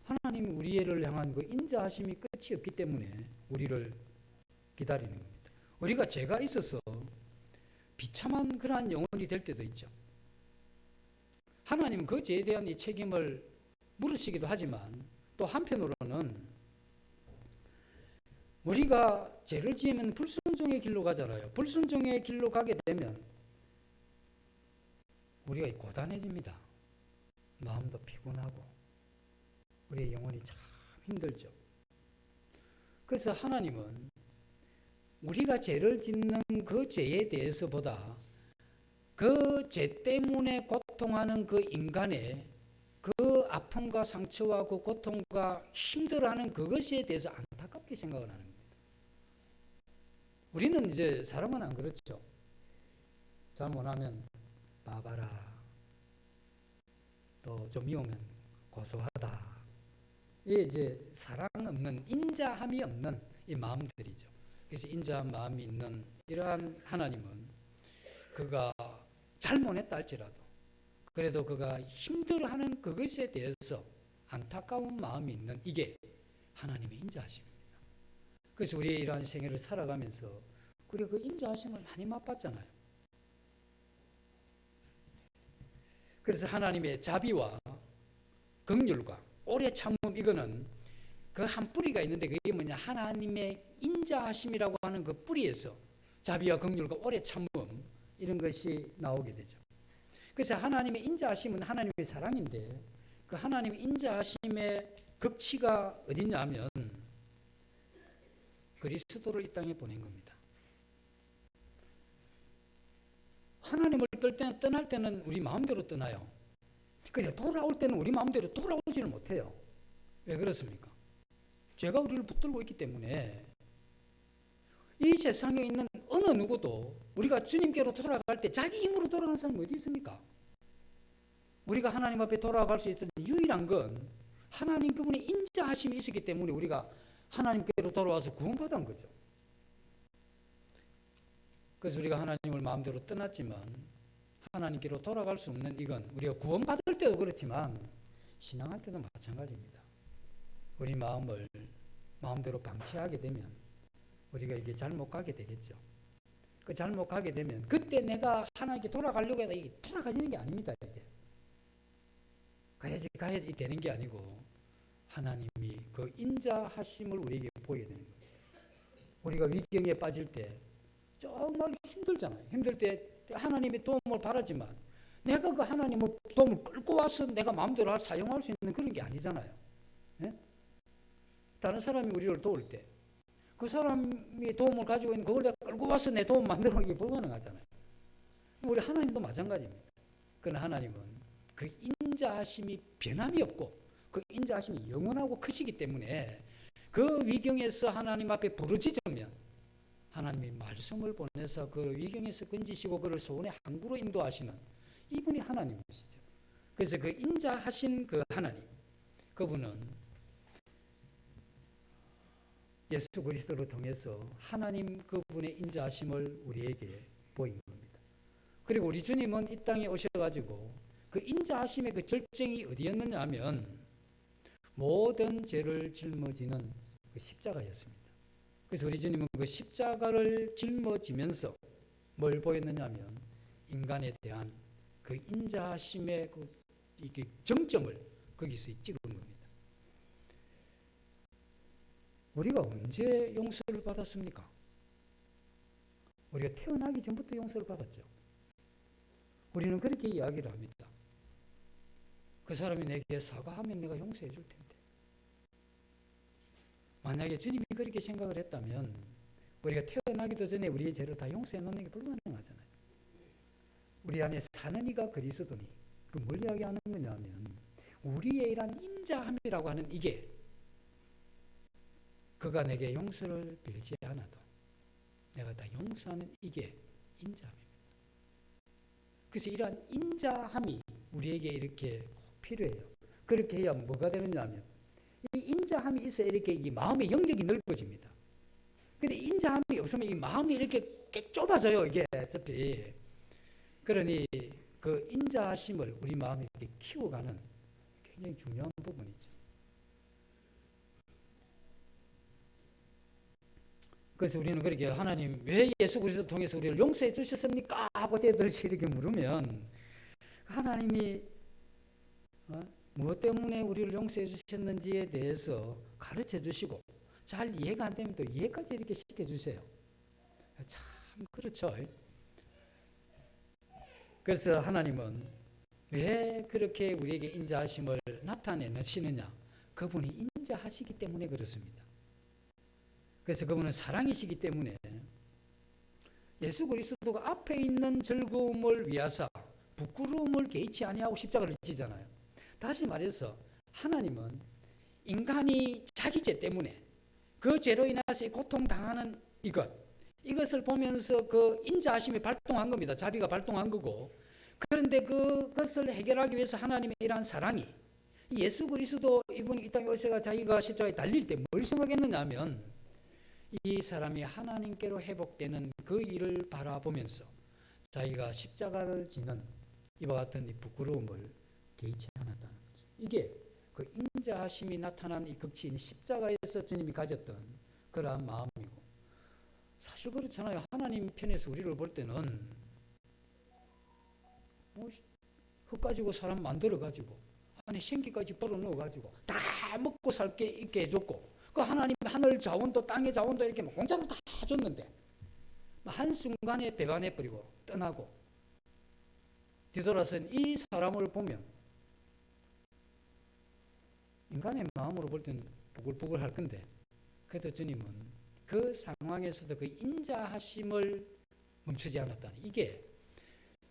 하나님이 우리를 향한 그 인자하심이 끝이 없기 때문에 우리를 기다리는 겁니다. 우리가 죄가 있어서 비참한 그러한 영혼이 될 때도 있죠. 하나님은 그 죄에 대한 이 책임을 물으시기도 하지만 또 한편으로는 우리가 죄를 지으면 불순종의 길로 가잖아요. 불순종의 길로 가게 되면 우리가 고단해집니다. 마음도 피곤하고 우리의 영혼이 참 힘들죠. 그래서 하나님은 우리가 죄를 짓는 그 죄에 대해서보다 그 죄 때문에 고통하는 그 인간의 그 아픔과 상처와 그 고통과 힘들어하는 그것에 대해서 안타깝게 생각을 하는 겁니다. 우리는 이제 사람은 안 그렇죠. 잘못하면 봐봐라. 또 좀 미우면 고소하다. 이게 이제 사랑 없는, 인자함이 없는 이 마음들이죠. 그래서 인자한 마음이 있는 이러한 하나님은 그가 잘못했다 할지라도 그래도 그가 힘들어하는 그것에 대해서 안타까운 마음이 있는 이게 하나님의 인자하심입니다. 그래서 우리의 이러한 생애를 살아가면서 우리가 그 인자하심을 많이 맛봤잖아요. 그래서 하나님의 자비와 긍휼과 오래 참음, 이거는 그 한 뿌리가 있는데 그게 뭐냐, 하나님의 인자하심이라고 하는 그 뿌리에서 자비와 긍휼과 오래 참음, 이런 것이 나오게 되죠. 그래서 하나님의 인자하심은 하나님의 사랑인데 그 하나님의 인자하심의 극치가 어디냐면 그리스도를 이 땅에 보낸 겁니다. 하나님을 떠날 때는 우리 마음대로 떠나요. 그냥 돌아올 때는 우리 마음대로 돌아오지를 못해요. 왜 그렇습니까? 죄가 우리를 붙들고 있기 때문에 이 세상에 있는 어느 누구도 우리가 주님께로 돌아갈 때 자기 힘으로 돌아가는 사람이 어디 있습니까? 우리가 하나님 앞에 돌아갈 수 있던 유일한 건 하나님 그분의 인자하심이 있었기 때문에 우리가 하나님께로 돌아와서 구원받은 거죠. 그래서 우리가 하나님을 마음대로 떠났지만 하나님께로 돌아갈 수 없는 이건 우리가 구원받을 때도 그렇지만 신앙할 때도 마찬가지입니다. 우리 마음을 마음대로 방치하게 되면 우리가 이게 잘못 가게 되겠죠. 그 잘못 가게 되면 그때 내가 하나님께 돌아가려고 해도 이게 돌아가지는 게 아닙니다. 이게 가야지 되는 게 아니고 하나님이 그 인자하심을 우리에게 보이게 되는 거예요. 우리가 위경에 빠질 때 정말 힘들잖아요. 힘들 때 하나님의 도움을 바라지만 내가 그 하나님의 도움을 끌고 와서 내가 마음대로 사용할 수 있는 그런 게 아니잖아요. 네? 다른 사람이 우리를 도울 때 그 사람이 도움을 가지고 있는 그걸 내가 끌고 와서 내 도움 만들어가기 불가능하잖아요. 우리 하나님도 마찬가지입니다. 그러나 하나님은 그 인자하심이 변함이 없고 그 인자하심이 영원하고 크시기 때문에 그 위경에서 하나님 앞에 부르짖으면 하나님이 말씀을 보내서 그 위경에서 건지시고 그를 소원의 항구로 인도하시는 이분이 하나님이시죠. 그래서 그 인자하신 그 하나님, 그분은 예수 그리스도를 통해서 하나님 그분의 인자하심을 우리에게 보인 겁니다. 그리고 우리 주님은 이 땅에 오셔가지고 그 인자하심의 그 절정이 어디였느냐 하면 모든 죄를 짊어지는 그 십자가였습니다. 그래서 우리 주님은 그 십자가를 짊어지면서 뭘 보였느냐 하면 인간에 대한 그 인자하심의 그 이게 정점을 거기서 찍은 겁니다. 우리가 언제 용서를 받았습니까? 우리가 태어나기 전부터 용서를 받았죠. 우리는 그렇게 이야기를 합니다. 그 사람이 내게 사과하면 내가 용서해 줄 텐데. 만약에 주님이 그렇게 생각을 했다면 우리가 태어나기도 전에 우리의 죄를 다 용서해 놓는 게 불가능하잖아요. 우리 안에 사는 이가 그리스도니 그 뭘 이야기하는 거냐면 우리의 이런 인자함이라고 하는 이게 그가 내게 용서를 빌지 않아도 내가 다 용서하는 이게 인자함입니다. 그래서 이러한 인자함이 우리에게 이렇게 필요해요. 그렇게 해야 뭐가 되느냐 하면 이 인자함이 있어야 이렇게 이 마음의 영역이 넓어집니다. 근데 인자함이 없으면 이 마음이 이렇게 좁아져요. 이게 어차피. 그러니 그 인자하심을 우리 마음에 이렇게 키워가는 굉장히 중요한 부분이죠. 그래서 우리는 그렇게 하나님 왜 예수 그리스도 통해서 우리를 용서해 주셨습니까? 하고 대들시 이렇게 물으면 하나님이 무엇 때문에 우리를 용서해 주셨는지에 대해서 가르쳐 주시고 잘 이해가 안 되면 또 이해까지 이렇게 시켜주세요. 참 그렇죠. 그래서 하나님은 왜 그렇게 우리에게 인자하심을 나타내시느냐? 그분이 인자하시기 때문에 그렇습니다. 그래서 그분은 사랑이시기 때문에 예수 그리스도가 앞에 있는 즐거움을 위하사 부끄러움을 개의치 아니하고 십자가를 지잖아요. 다시 말해서 하나님은 인간이 자기 죄 때문에 그 죄로 인해서 고통당하는 이것을 보면서 그 인자하심이 발동한 겁니다. 자비가 발동한 거고, 그런데 그것을 해결하기 위해서 하나님의 이러한 사랑이 예수 그리스도 이분이 이 땅에 오셔가 자기가 십자가에 달릴 때 뭘 생각했느냐 하면 이 사람이 하나님께로 회복되는 그 일을 바라보면서 자기가 십자가를 지는 이와 같은 이 부끄러움을 개의치 않았다는 거죠. 이게 그 인자하심이 나타난 이 극치인 십자가에서 주님이 가졌던 그러한 마음이고, 사실 그렇잖아요. 하나님 편에서 우리를 볼 때는 흙 가지고 사람 만들어 가지고 안에 생기까지 벌어 넣어 가지고 다 먹고 살게 있게 해줬고, 그 하나님 하늘 자원도 땅의 자원도 이렇게 공짜로 다 줬는데 한순간에 배반해 버리고 떠나고 뒤돌아선 이 사람을 보면 인간의 마음으로 볼 때는 부글부글 할 건데, 그래도 주님은 그 상황에서도 그 인자하심을 멈추지 않았다니, 이게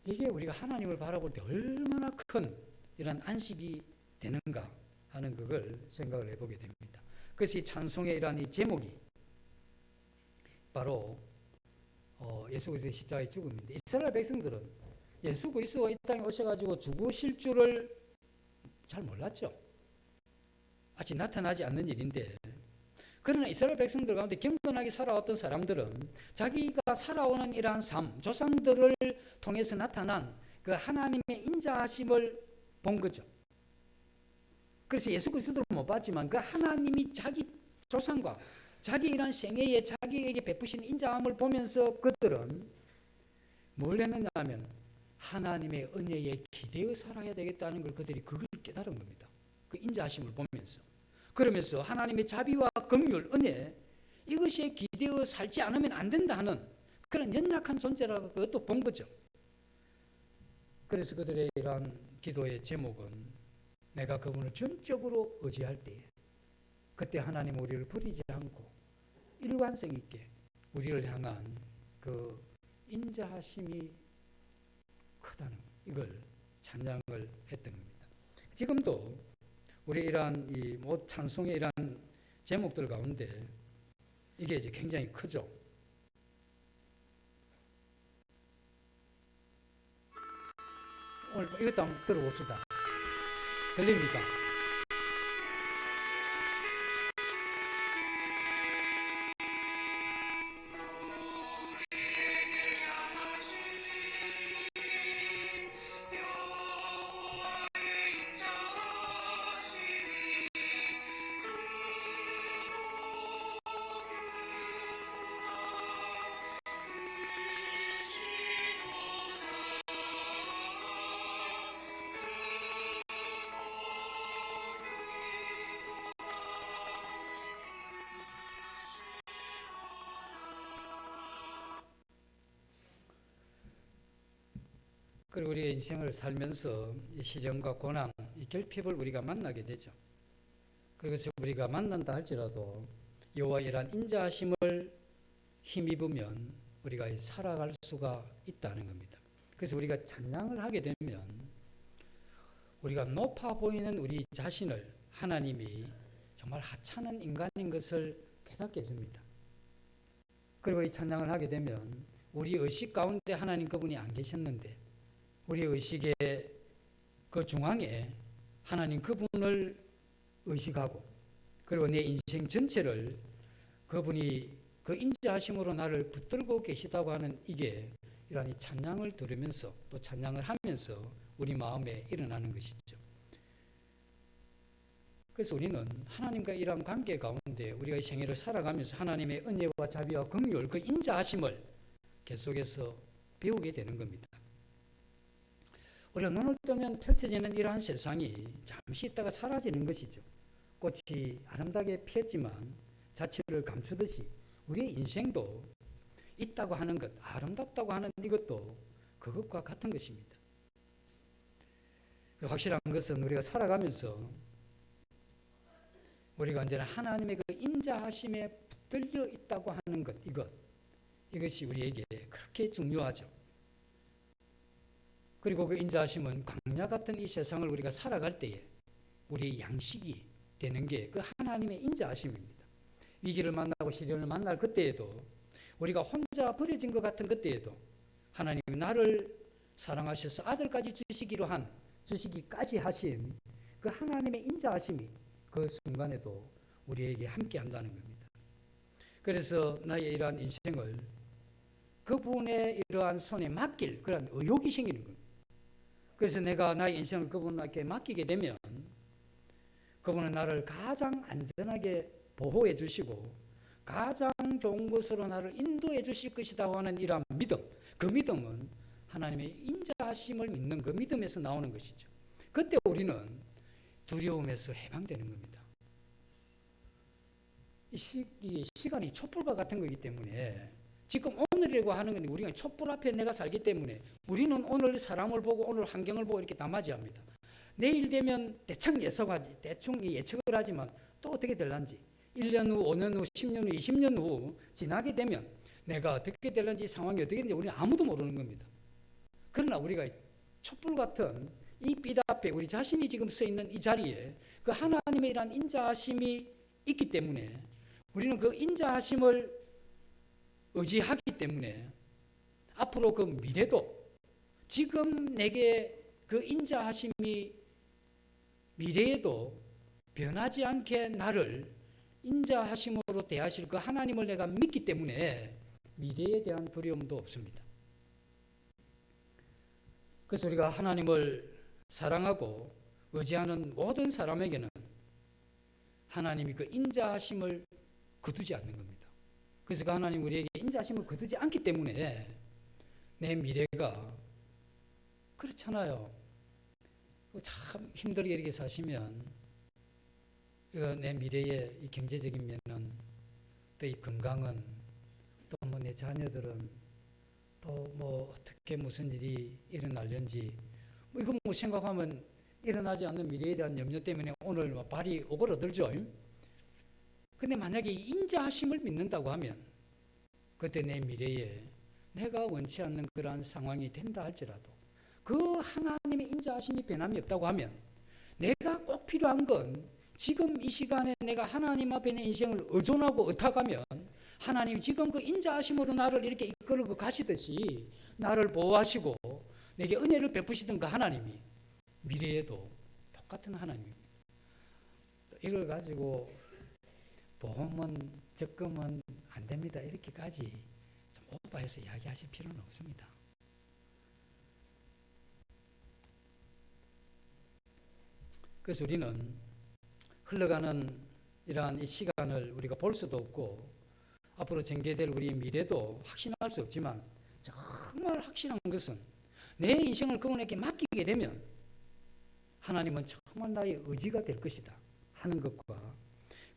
우리가 하나님을 바라볼 때 얼마나 큰 이런 안식이 되는가 하는 그걸 생각을 해보게 됩니다. 그래서 이 찬송의 이러한 이 제목이 바로 예수 그리스도의 십자가의 죽음인데, 이스라엘 백성들은 예수 그리스도가 이 땅에 오셔가지고 죽으실 줄을 잘 몰랐죠. 아직 나타나지 않는 일인데, 그러나 이스라엘 백성들 가운데 경건하게 살아왔던 사람들은 자기가 살아오는 이러한 삶, 조상들을 통해서 나타난 그 하나님의 인자하심을 본 거죠. 그래서 예수 그리스도를 못 봤지만 그 하나님이 자기 조상과 자기 이런 생애에 자기에게 베푸신 인자함을 보면서 그들은 뭘 했느냐 하면 하나님의 은혜에 기대어 살아야 되겠다는 걸 그들이 그걸 깨달은 겁니다. 그 인자하심을 보면서. 그러면서 하나님의 자비와 긍휼, 은혜, 이것에 기대어 살지 않으면 안 된다 하는 그런 연약한 존재라고 그것도 본 거죠. 그래서 그들의 이러한 기도의 제목은 내가 그분을 전적으로 의지할 때에 그때 하나님 우리를 버리지 않고 일관성 있게 우리를 향한 그 인자하심이 크다는 이걸 찬양을 했던 겁니다. 지금도 우리 이러한 이 찬송의 이러한 제목들 가운데 이게 이제 굉장히 크죠. 오늘 이것도 한번 들어봅시다. 들립니까? 그리고 우리의 인생을 살면서 이 시련과 고난, 이 결핍을 우리가 만나게 되죠. 그래서 우리가 만난다 할지라도 여호와 이러한 인자하심을 힘입으면 우리가 살아갈 수가 있다는 겁니다. 그래서 우리가 찬양을 하게 되면 우리가 높아 보이는 우리 자신을 하나님이 정말 하찮은 인간인 것을 깨닫게 해줍니다. 그리고 이 찬양을 하게 되면 우리 의식 가운데 하나님 그분이 안 계셨는데 우리 의식의 그 중앙에 하나님 그분을 의식하고, 그리고 내 인생 전체를 그분이 그 인자하심으로 나를 붙들고 계시다고 하는 이게 이러한 이 찬양을 들으면서 또 찬양을 하면서 우리 마음에 일어나는 것이죠. 그래서 우리는 하나님과 이러한 관계 가운데 우리가 이 생애를 살아가면서 하나님의 은혜와 자비와 긍휼, 그 인자하심을 계속해서 배우게 되는 겁니다. 우리가 눈을 뜨면 펼쳐지는 이러한 세상이 잠시 있다가 사라지는 것이죠. 꽃이 아름답게 피었지만 자취를 감추듯이 우리의 인생도 있다고 하는 것, 아름답다고 하는 이것도 그것과 같은 것입니다. 확실한 것은 우리가 살아가면서 우리가 언제나 하나님의 그 인자하심에 붙들려 있다고 하는 것, 이것이 우리에게 그렇게 중요하죠. 그리고 그 인자하심은 광야 같은 이 세상을 우리가 살아갈 때에 우리의 양식이 되는 게 그 하나님의 인자하심입니다. 위기를 만나고 시련을 만날 그때에도, 우리가 혼자 버려진 것 같은 그때에도 하나님이 나를 사랑하셔서 아들까지 주시기까지 하신 그 하나님의 인자하심이 그 순간에도 우리에게 함께 한다는 겁니다. 그래서 나의 이러한 인생을 그분의 이러한 손에 맡길 그런 의욕이 생기는 겁니다. 그래서 내가 나의 인생을 그분에게 맡기게 되면 그분은 나를 가장 안전하게 보호해 주시고 가장 좋은 곳으로 나를 인도해 주실 것이다 하는 이러한 믿음, 그 믿음은 하나님의 인자하심을 믿는 그 믿음에서 나오는 것이죠. 그때 우리는 두려움에서 해방되는 겁니다. 이 시간이 촛불과 같은 거기 때문에 지금 오늘이라고 하는 건 우리가 촛불 앞에 내가 살기 때문에 우리는 오늘 사람을 보고 오늘 환경을 보고 이렇게 다 맞이합니다. 내일 되면 대충 예측을 하지만 또 어떻게 될런지 1년 후, 5년 후, 10년 후, 20년 후 지나게 되면 내가 어떻게 될런지 상황이 어떻게 되는지 우리는 아무도 모르는 겁니다. 그러나 우리가 촛불 같은 이 빛 앞에 우리 자신이 지금 서 있는 이 자리에 그 하나님의 이러한 인자하심이 있기 때문에 우리는 그 인자하심을 의지하기 때문에 앞으로 그 미래도 지금 내게 그 인자하심이 미래에도 변하지 않게 나를 인자하심으로 대하실 그 하나님을 내가 믿기 때문에 미래에 대한 두려움도 없습니다. 그래서 우리가 하나님을 사랑하고 의지하는 모든 사람에게는 하나님이 그 인자하심을 거두지 않는 겁니다. 그래서 그 하나님 우리에게 인자하심을 거두지 않기 때문에 내 미래가 그렇잖아요. 참 힘들게 이렇게 사시면 내 미래의 이 경제적인 면은 또 이 건강은 또 뭐 내 자녀들은 또 뭐 어떻게 무슨 일이 일어날는지 뭐 이거 뭐 생각하면 일어나지 않는 미래에 대한 염려 때문에 오늘 뭐 발이 오그라들죠. 근데 만약에 인자하심을 믿는다고 하면 그때 내 미래에 내가 원치 않는 그러한 상황이 된다 할지라도 그 하나님의 인자하심이 변함이 없다고 하면 내가 꼭 필요한 건 지금 이 시간에 내가 하나님 앞에 내 인생을 의존하고 의탁하면 하나님이 지금 그 인자하심으로 나를 이렇게 이끌고 가시듯이 나를 보호하시고 내게 은혜를 베푸시던 그 하나님이 미래에도 똑같은 하나님입니다. 이걸 가지고 보험은 적금은 안 됩니다. 이렇게까지 좀 오버해서 이야기하실 필요는 없습니다. 그래서 우리는 흘러가는 이러한 이 시간을 우리가 볼 수도 없고 앞으로 전개될 우리의 미래도 확신할 수 없지만 정말 확실한 것은 내 인생을 그분에게 맡기게 되면 하나님은 정말 나의 의지가 될 것이다 하는 것과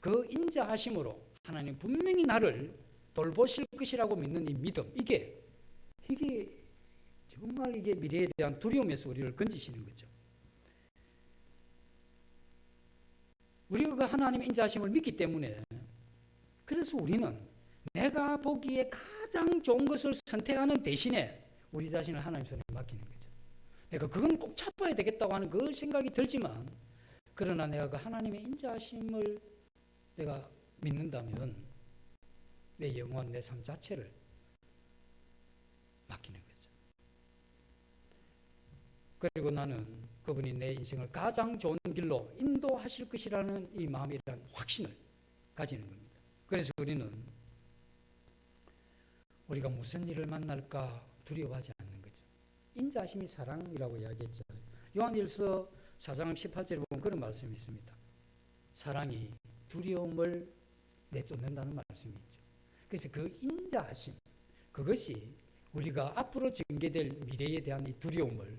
그 인자하심으로 하나님 분명히 나를 돌보실 것이라고 믿는 이 믿음, 이게 정말 이게 미래에 대한 두려움에서 우리를 건지시는 거죠. 우리가 그 하나님의 인자하심을 믿기 때문에 그래서 우리는 내가 보기에 가장 좋은 것을 선택하는 대신에 우리 자신을 하나님 손에 맡기는 거죠. 내가 그건 꼭 잡아야 되겠다고 하는 그 생각이 들지만 그러나 내가 그 하나님의 인자하심을 내가 믿는다면 내 영혼, 내 삶 자체를 맡기는 거죠. 그리고 나는 그분이 내 인생을 가장 좋은 길로 인도하실 것이라는 이 마음이란 확신을 가지는 겁니다. 그래서 우리가 무슨 일을 만날까 두려워하지 않는 거죠. 인자하심이 사랑이라고 이야기했잖아요. 요한일서 4장 18절에 보면 그런 말씀이 있습니다. 사랑이 두려움을 내쫓는다는 말씀이 있죠. 그래서 그 인자하심, 그것이 우리가 앞으로 전개될 미래에 대한 이 두려움을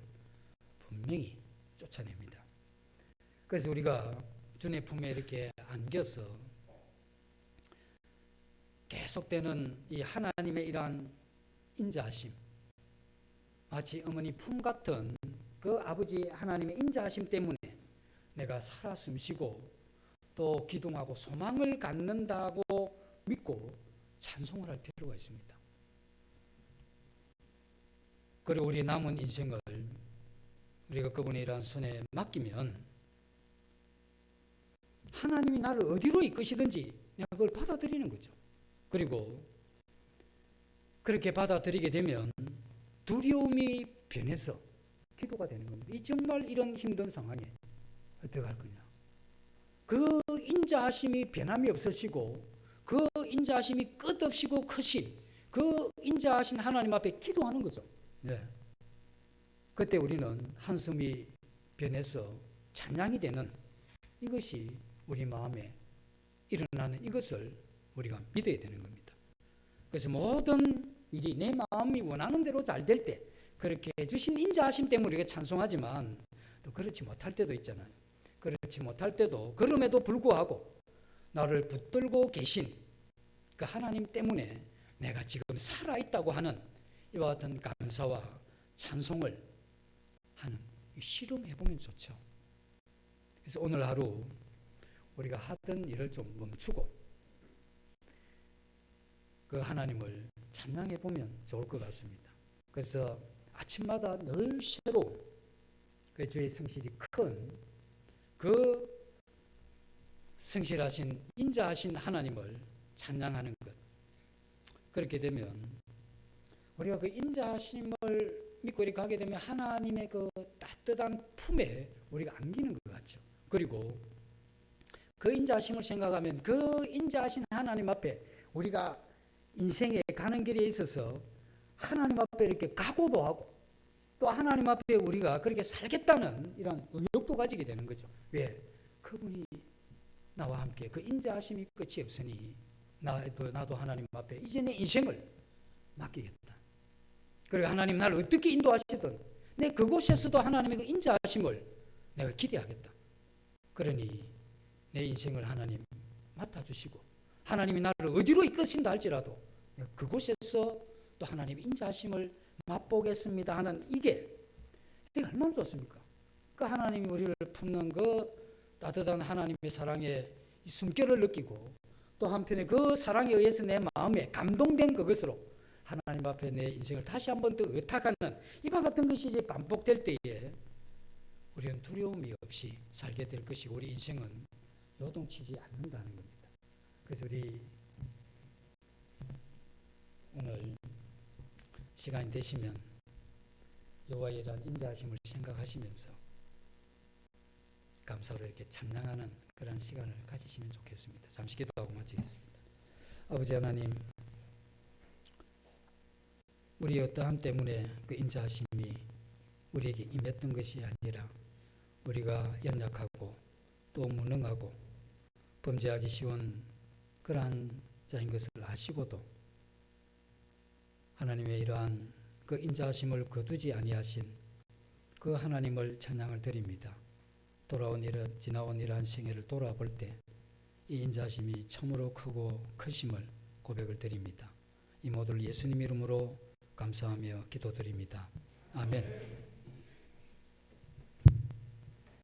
분명히 쫓아냅니다. 그래서 우리가 주님의 품에 이렇게 안겨서 계속되는 이 하나님의 이러한 인자하심, 마치 어머니 품 같은 그 아버지 하나님의 인자하심 때문에 내가 살아 숨쉬고 또 기둥하고 소망을 갖는다고 믿고 찬송을 할 필요가 있습니다. 그리고 우리 남은 인생을 우리가 그분의 이러한 손에 맡기면 하나님이 나를 어디로 이끄시든지 내가 그걸 받아들이는 거죠. 그리고 그렇게 받아들이게 되면 두려움이 변해서 기도가 되는 겁니다. 이 정말 이런 힘든 상황에 어떻게 할 거냐. 그 인자하심이 변함이 없으시고 그 인자하심이 끝없이고 크신 그 인자하신 하나님 앞에 기도하는 거죠. 네. 그때 우리는 한숨이 변해서 찬양이 되는 이것이 우리 마음에 일어나는 이것을 우리가 믿어야 되는 겁니다. 그래서 모든 일이 내 마음이 원하는 대로 잘 될 때 그렇게 해주신 인자하심 때문에 우리가 찬송하지만 또 그렇지 못할 때도 있잖아요. 그렇지 못할 때도 그럼에도 불구하고 나를 붙들고 계신 그 하나님 때문에 내가 지금 살아있다고 하는 이와 같은 감사와 찬송을 하는 실험해보면 좋죠. 그래서 오늘 하루 우리가 하던 일을 좀 멈추고 그 하나님을 찬양해보면 좋을 것 같습니다. 그래서 아침마다 늘 새로운 그 주의 성실이 큰 그 성실하신 인자하신 하나님을 찬양하는 것. 그렇게 되면 우리가 그 인자하심을 믿고 이렇게 가게 되면 하나님의 그 따뜻한 품에 우리가 안기는 것 같죠. 그리고 그 인자하심을 생각하면 그 인자하신 하나님 앞에 우리가 인생에 가는 길에 있어서 하나님 앞에 이렇게 각오도 하고 또 하나님 앞에 우리가 그렇게 살겠다는 이런 의욕도 가지게 되는 거죠. 왜? 그분이 나와 함께 그 인자하심이 끝이 없으니 나도 하나님 앞에 이제 내 인생을 맡기겠다. 그리고 하나님 나를 어떻게 인도하시든 내 그곳에서도 하나님의 그 인자하심을 내가 기대하겠다. 그러니 내 인생을 하나님 맡아주시고 하나님이 나를 어디로 이끄신다 할지라도 그곳에서 또 하나님의 인자하심을 맛보겠습니다 하는 이게 얼마나 좋습니까? 그 하나님이 우리를 품는 그 따뜻한 하나님의 사랑의 숨결을 느끼고 또 한편에 그 사랑에 의해서 내 마음에 감동된 그것으로 하나님 앞에 내 인생을 다시 한번 더 의탁하는 이와 같은 것이 이제 반복될 때에 우리는 두려움이 없이 살게 될 것이고 우리 인생은 요동치지 않는다는 겁니다. 그래서 우리 오늘 시간이 되시면 여호와의 이러한 인자하심을 생각하시면서 감사로 이렇게 찬양하는 그런 시간을 가지시면 좋겠습니다. 잠시 기도하고 마치겠습니다. 아버지 하나님, 우리의 어떠함 때문에 그 인자하심이 우리에게 임했던 것이 아니라 우리가 연약하고 또 무능하고 범죄하기 쉬운 그러한 자인 것을 아시고도 하나님의 이러한 그 인자하심을 거두지 아니하신 그 하나님을 찬양을 드립니다. 지나온 이러한 생애를 돌아볼 때 이 인자하심이 참으로 크고 크심을 고백을 드립니다. 이 모두를 예수님 이름으로 감사하며 기도드립니다. 아멘.